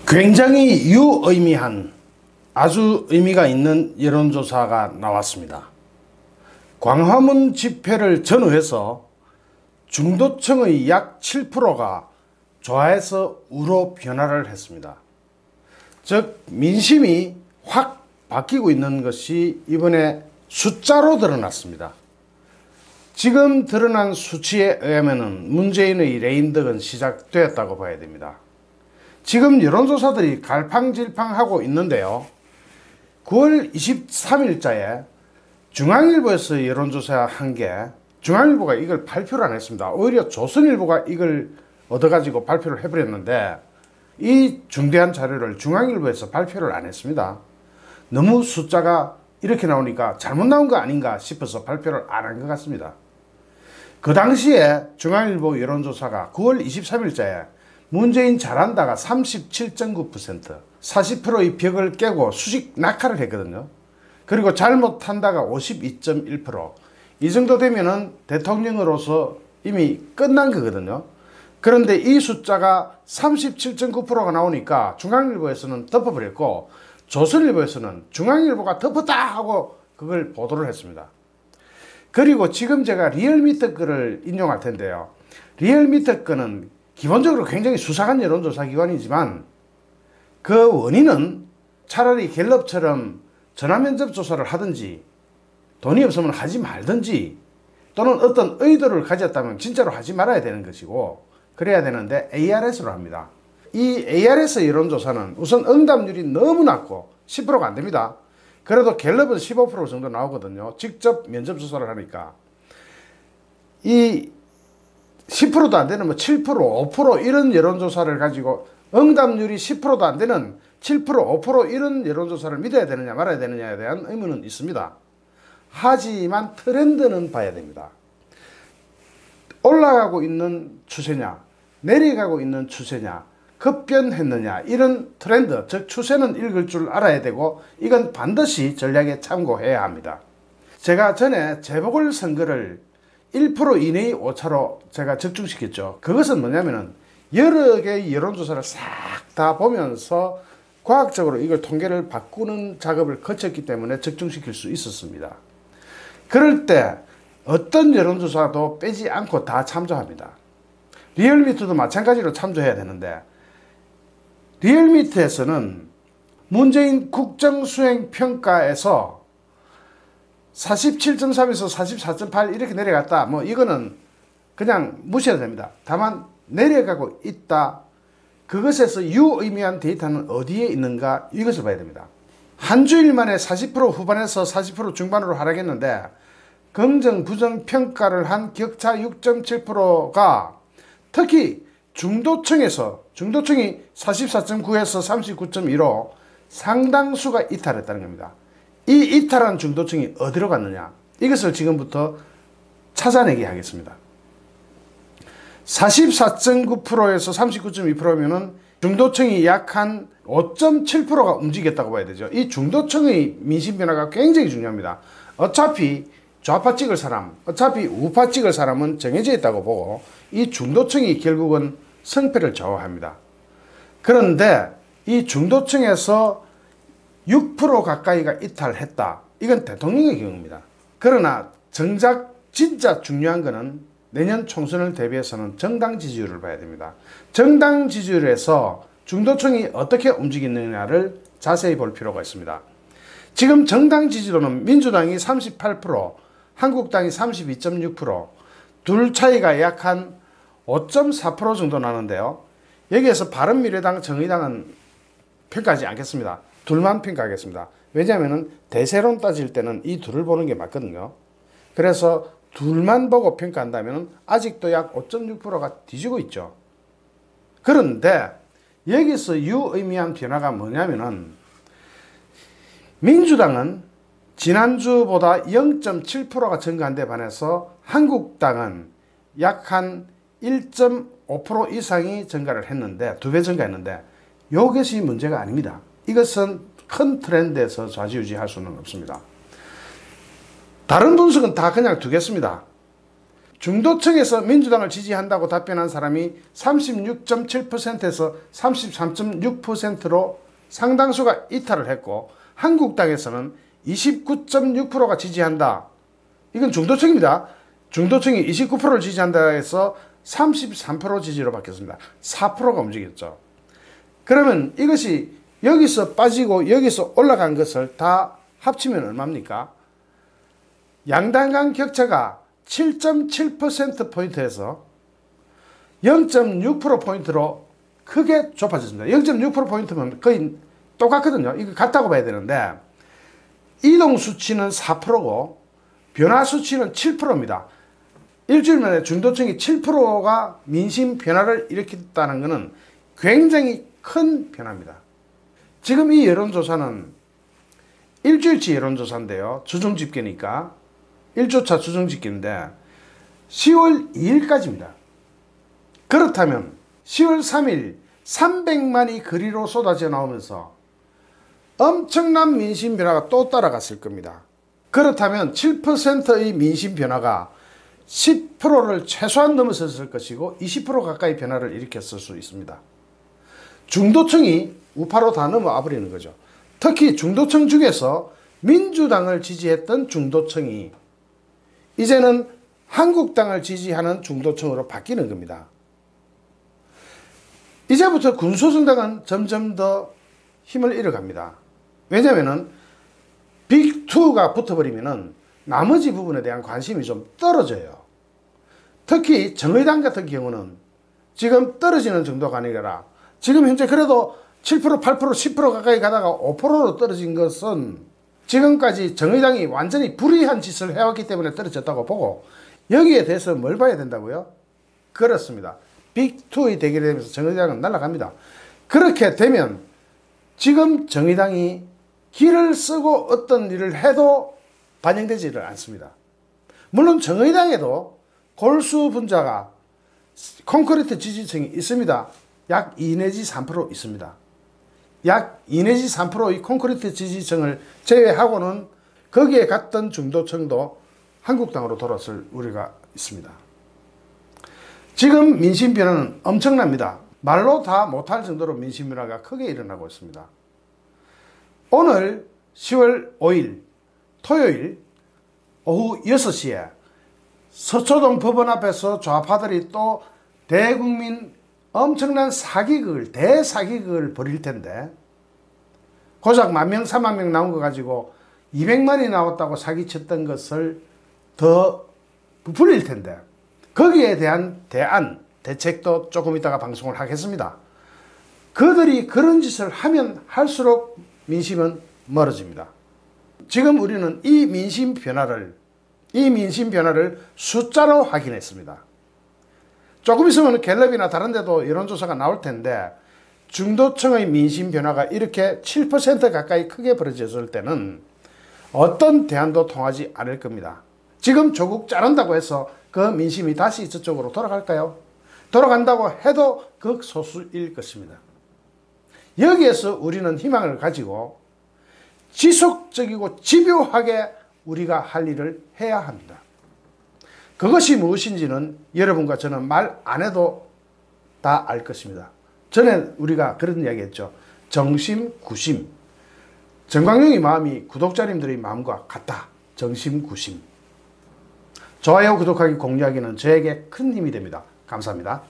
굉장히 유의미한 아주 의미가 있는 여론조사가 나왔습니다. 광화문 집회를 전후해서 중도층의 약 7%가 좋아해서 우로 변화를 했습니다. 즉 민심이 확 바뀌고 있는 것이 이번에 숫자로 드러났습니다. 지금 드러난 수치에 의하면 문재인의 레임덕은 시작되었다고 봐야 됩니다. 지금 여론조사들이 갈팡질팡하고 있는데요. 9월 23일자에 중앙일보에서 여론조사한 게 중앙일보가 이걸 발표를 안 했습니다. 오히려 조선일보가 이걸 얻어가지고 발표를 해버렸는데 이 중대한 자료를 중앙일보에서 발표를 안 했습니다. 너무 숫자가 이렇게 나오니까 잘못 나온 거 아닌가 싶어서 발표를 안 한 것 같습니다. 그 당시에 중앙일보 여론조사가 9월 23일자에 문재인 잘한다가 37.9%, 40%의 벽을 깨고 수직 낙하를 했거든요. 그리고 잘못한다가 52.1%, 이 정도 되면은 대통령으로서 이미 끝난 거거든요. 그런데 이 숫자가 37.9%가 나오니까 중앙일보에서는 덮어버렸고 조선일보에서는 중앙일보가 덮었다 하고 그걸 보도를 했습니다. 그리고 지금 제가 리얼미터 거를 인용할 텐데요. 리얼미터 거는 기본적으로 굉장히 수상한 여론조사 기관이지만 그 원인은 차라리 갤럽처럼 전화면접 조사를 하든지 돈이 없으면 하지 말든지 또는 어떤 의도를 가졌다면 진짜로 하지 말아야 되는 것이고 그래야 되는데 ARS로 합니다. 이 ARS 여론조사는 우선 응답률이 너무 낮고 10%가 안 됩니다. 그래도 갤럽은 15% 정도 나오거든요. 직접 면접 조사를 하니까. 이 10%도 안 되는 7%, 5% 이런 여론조사를 가지고 응답률이 10%도 안 되는 7%, 5% 이런 여론조사를 믿어야 되느냐 말아야 되느냐에 대한 의문은 있습니다. 하지만 트렌드는 봐야 됩니다. 올라가고 있는 추세냐, 내려가고 있는 추세냐, 급변했느냐 이런 트렌드, 즉 추세는 읽을 줄 알아야 되고 이건 반드시 전략에 참고해야 합니다. 제가 전에 재보궐선거를 1% 이내의 오차로 제가 적중시켰죠. 그것은 뭐냐면은 여러 개의 여론조사를 싹 다 보면서 과학적으로 이걸 통계를 바꾸는 작업을 거쳤기 때문에 적중시킬 수 있었습니다. 그럴 때 어떤 여론조사도 빼지 않고 다 참조합니다. 리얼미터도 마찬가지로 참조해야 되는데 리얼미터에서는 문재인 국정수행평가에서 47.3에서 44.8 이렇게 내려갔다. 뭐 이거는 그냥 무시해도 됩니다. 다만 내려가고 있다. 그것에서 유의미한 데이터는 어디에 있는가 이것을 봐야 됩니다. 한 주일 만에 40% 후반에서 40% 중반으로 하락했는데 긍정 부정 평가를 한 격차 6.7%가 특히 중도층이 44.9에서 39.2로 상당수가 이탈했다는 겁니다. 이 이탈한 중도층이 어디로 갔느냐 이것을 지금부터 찾아내기 하겠습니다. 44.9%에서 39.2%면은 중도층이 약 한 5.7%가 움직였다고 봐야 되죠. 이 중도층의 민심 변화가 굉장히 중요합니다. 어차피 좌파 찍을 사람, 어차피 우파 찍을 사람은 정해져 있다고 보고 이 중도층이 결국은 성패를 좌우합니다. 그런데 이 중도층에서 6% 가까이가 이탈했다. 이건 대통령의 경우입니다. 그러나 정작 진짜 중요한 것은 내년 총선을 대비해서는 정당 지지율을 봐야 됩니다. 정당 지지율에서 중도층이 어떻게 움직이느냐를 자세히 볼 필요가 있습니다. 지금 정당 지지도는 민주당이 38%, 한국당이 32.6%, 둘 차이가 약 한 5.4% 정도 나는데요. 여기에서 바른미래당, 정의당은 평가하지 않겠습니다. 둘만 평가하겠습니다. 왜냐하면 대세론 따질 때는 이 둘을 보는 게 맞거든요. 그래서 둘만 보고 평가한다면 아직도 약 5.6%가 뒤지고 있죠. 그런데 여기서 유의미한 변화가 뭐냐면은 민주당은 지난주보다 0.7%가 증가한 데 반해서 한국당은 약 한 1.5% 이상이 증가를 했는데 2배 증가했는데 이것이 문제가 아닙니다. 이것은 큰 트렌드에서 좌지우지할 수는 없습니다. 다른 분석은 다 그냥 두겠습니다. 중도층에서 민주당을 지지한다고 답변한 사람이 36.7%에서 33.6%로 상당수가 이탈을 했고, 한국당에서는 29.6%가 지지한다. 이건 중도층입니다. 중도층이 29%를 지지한다 해서 33% 지지로 바뀌었습니다. 4%가 움직였죠. 그러면 이것이 여기서 빠지고 여기서 올라간 것을 다 합치면 얼마입니까? 양당 간 격차가 7.7%포인트에서 0.6%포인트로 크게 좁아졌습니다. 0.6%포인트면 거의 똑같거든요. 이거 같다고 봐야 되는데, 이동 수치는 4%고 변화 수치는 7%입니다. 일주일 만에 중도층이 7%가 민심 변화를 일으켰다는 것은 굉장히 큰 변화입니다. 지금 이 여론조사는 일주일치 여론조사인데요. 주중집계니까 1주차 주중집계인데 10월 2일까지입니다. 그렇다면 10월 3일 300만이 거리로 쏟아져 나오면서 엄청난 민심 변화가 또 따라갔을 겁니다. 그렇다면 7%의 민심 변화가 10%를 최소한 넘어섰을 것이고 20% 가까이 변화를 일으켰을 수 있습니다. 중도층이 우파로 다 넘어와 버리는 거죠. 특히 중도층 중에서 민주당을 지지했던 중도층이 이제는 한국당을 지지하는 중도층으로 바뀌는 겁니다. 이제부터 군소정당은 점점 더 힘을 잃어갑니다. 왜냐하면 빅2가 붙어버리면 나머지 부분에 대한 관심이 좀 떨어져요. 특히 정의당 같은 경우는 지금 떨어지는 정도가 아니라 지금 현재 그래도 7%, 8%, 10% 가까이 가다가 5%로 떨어진 것은 지금까지 정의당이 완전히 불의한 짓을 해왔기 때문에 떨어졌다고 보고, 여기에 대해서 뭘 봐야 된다고요? 그렇습니다. 빅2의 대결이 되면서 정의당은 날아갑니다. 그렇게 되면 지금 정의당이 길을 쓰고 어떤 일을 해도 반영되지를 않습니다. 물론 정의당에도 골수 분자가 콘크리트 지지층이 있습니다. 약 2 내지 3% 있습니다. 약 2 내지 3%의 콘크리트 지지층을 제외하고는 거기에 갔던 중도층도 한국당으로 돌아설 우려가 있습니다. 지금 민심 변화는 엄청납니다. 말로 다 못할 정도로 민심 변화가 크게 일어나고 있습니다. 오늘 10월 5일 토요일 오후 6시에 서초동 법원 앞에서 좌파들이 또 대국민 엄청난 사기극을, 대사기극을 벌일 텐데, 고작 10,000명, 30,000명 나온 거 가지고 200만이 나왔다고 사기쳤던 것을 더 부풀릴 텐데, 거기에 대한 대책도 조금 이따가 방송을 하겠습니다. 그들이 그런 짓을 하면 할수록 민심은 멀어집니다. 지금 우리는 이 민심 변화를 숫자로 확인했습니다. 조금 있으면 갤럽이나 다른 데도 여론조사가 나올 텐데, 중도층의 민심 변화가 이렇게 7% 가까이 크게 벌어졌을 때는 어떤 대안도 통하지 않을 겁니다. 지금 조국 자른다고 해서 그 민심이 다시 저쪽으로 돌아갈까요? 돌아간다고 해도 극소수일 것입니다. 여기에서 우리는 희망을 가지고 지속적이고 집요하게 우리가 할 일을 해야 합니다. 그것이 무엇인지는 여러분과 저는 말 안 해도 다 알 것입니다. 전에 우리가 그런 이야기 했죠. 정심구심. 정광용의 마음이 구독자님들의 마음과 같다. 정심구심. 좋아요, 구독하기, 공유하기는 저에게 큰 힘이 됩니다. 감사합니다.